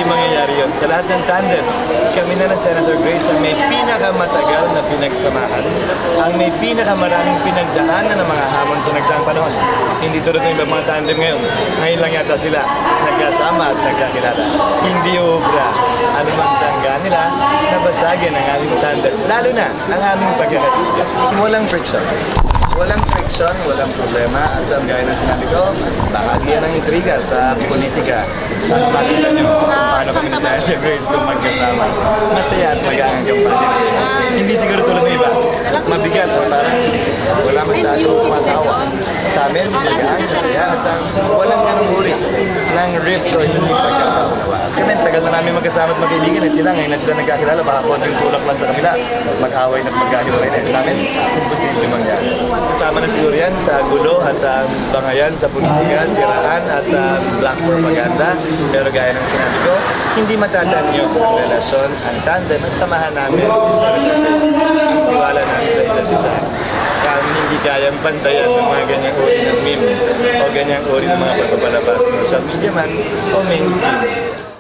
hindi mangyayari yun. Sa lahat ng tandem, kami na Senator Grace ang may pinakamatagal na pinagsamahan, ang may pinakamaraming pinagdaanan ng mga hamon sa nagdaang panahon. Hindi tulad ng ibang mga tandem ngayon. Ngayon lang yata sila nagkasama at nagkakilala. Hindi ubra anumang tangga nila na basagin ang aming tandem, lalo na ang aming pagkakaibigan. Walang friction. Walang friction, walang problema. At gaya ng sinabi ko, bahagi yan ng intriga sa politika. Sana makita nyo kung paano kami ni Senator Grace kung magkasama. Masaya at magaan ang kampanya. Hindi siguro tulad ng iba. Mabigat at parang wala masyadong kumatawa. Sa amin, magaan, masaya at walang ganong uri ng rift o hindi pagkakaunawa. Kami, tagal na namin magkasama at magkaibigan. Sila ngayon na sila nagkakilala, baka konting tulak lang sa kanila. Mag-away na magkahiwalay na. Sa amin, imposible mangyari. Kasama na siguro yan sa gulo at bangayan sa politika, siraan at black propaganda. Pero gaya ng sinabi ko, hindi matatanyo ang relasyon, ang tandem at samahan namin sa ang tiwala namin sa isa't isa. Kami hindi kayang pantayan ng mga ganyang uri ng meme o ganyang uri ng mga pagpapalabas, social media man o mainstream.